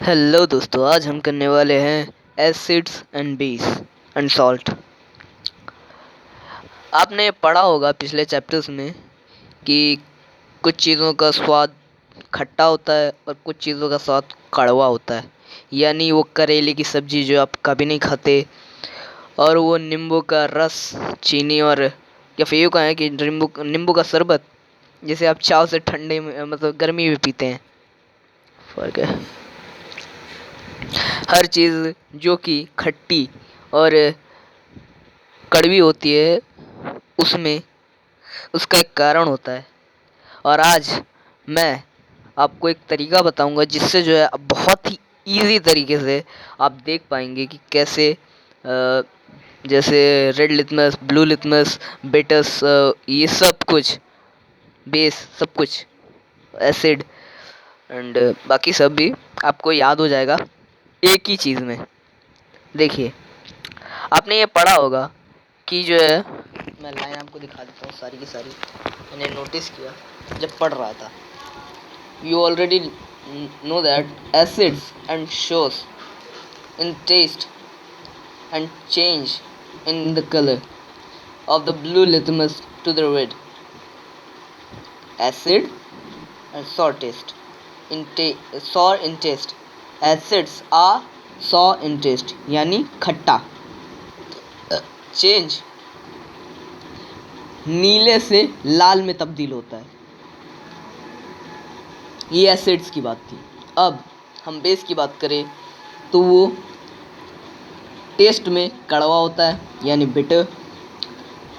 Hello दोस्तों, आज हम करने वाले हैं acids and base and salt. आपने पढ़ा होगा पिछले चैप्टर्स में कि कुछ चीज़ों का स्वाद खट्टा होता है और कुछ चीज़ों का स्वाद कड़वा होता है। यानी वो करेले की सब्ज़ी जो आप कभी नहीं खाते, और वो नींबू का रस, चीनी और या फिर यूँ कहें कि नींबू का शरबत जिसे आप चाव से ठंडे में मतलब गर्मी में पीते हैं। फ़र्क है। हर चीज़ जो कि खट्टी और कड़वी होती है उसमें उसका एक कारण होता है। और आज मैं आपको एक तरीका बताऊंगा जिससे जो है आप बहुत ही इजी तरीके से आप देख पाएंगे कि कैसे जैसे red litmus, blue litmus, bats, ये सब कुछ, बेस, सब कुछ, एसिड एंड बाकी सब भी आपको याद हो जाएगा एक ही चीज़ में। देखिए, आपने ये पढ़ा होगा कि जो है, मैं लाइन आपको दिखा देता हूँ सारी की सारी। मैंने नोटिस किया जब पढ़ रहा था। You already know that acids and shows in taste and change in the colour of the blue litmus to the red. Acid and sour taste. Sour in taste. Acids are sour in taste, यानी खट्टा। Change नीले से लाल में तब्दील होता है। ये acids की बात थी। अब हम बेस की बात करें तो वो टेस्ट में कड़वा होता है, यानी बिटर।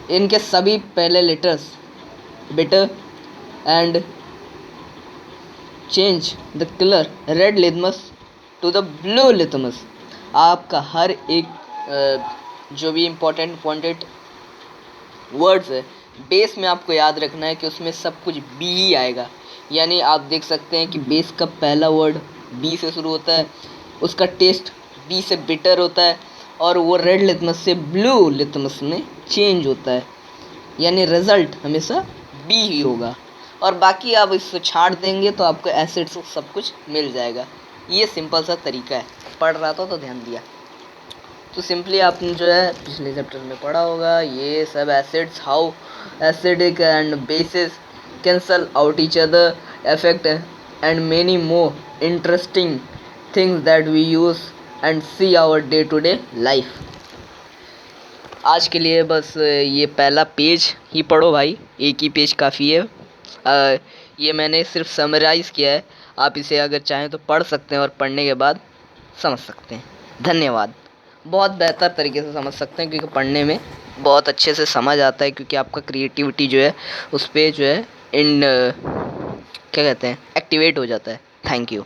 इनके सभी पहले letters bitter and change the colour red litmus to the blue litmus. आपका हर एक जो भी इम्पोर्टेंट वर्ड्स है बेस में आपको याद रखना है कि उसमें सब कुछ बी ही आएगा। यानी आप देख सकते हैं कि बेस का पहला वर्ड बी से शुरू होता है, उसका टेस्ट बी से बिटर होता है और वो रेड लिटमस से ब्लू लिटमस में चेंज होता है। यानी रिज़ल्ट हमेशा बी ही होगा। और बाकी आप इसको छाड़ देंगे तो आपको एसिड्स सब कुछ मिल जाएगा। ये सिंपल सा तरीका है। पढ़ रहा था तो ध्यान दिया। तो सिंपली आपने जो है पिछले चैप्टर में पढ़ा होगा ये सब acids, how acidic and bases cancel out each other, effect and many more interesting things that we use and see our day to day life. आज के लिए बस ये पहला पेज ही पढ़ो भाई, एक ही पेज काफ़ी है। ये मैंने सिर्फ समराइज़ किया है। आप इसे अगर चाहें तो पढ़ सकते हैं और पढ़ने के बाद समझ सकते हैं। धन्यवाद। बहुत बेहतर तरीके से समझ सकते हैं क्योंकि पढ़ने में बहुत अच्छे से समझ आता है, क्योंकि आपका क्रिएटिविटी जो है उस पर जो है क्या कहते हैं, एक्टिवेट हो जाता है। Thank you.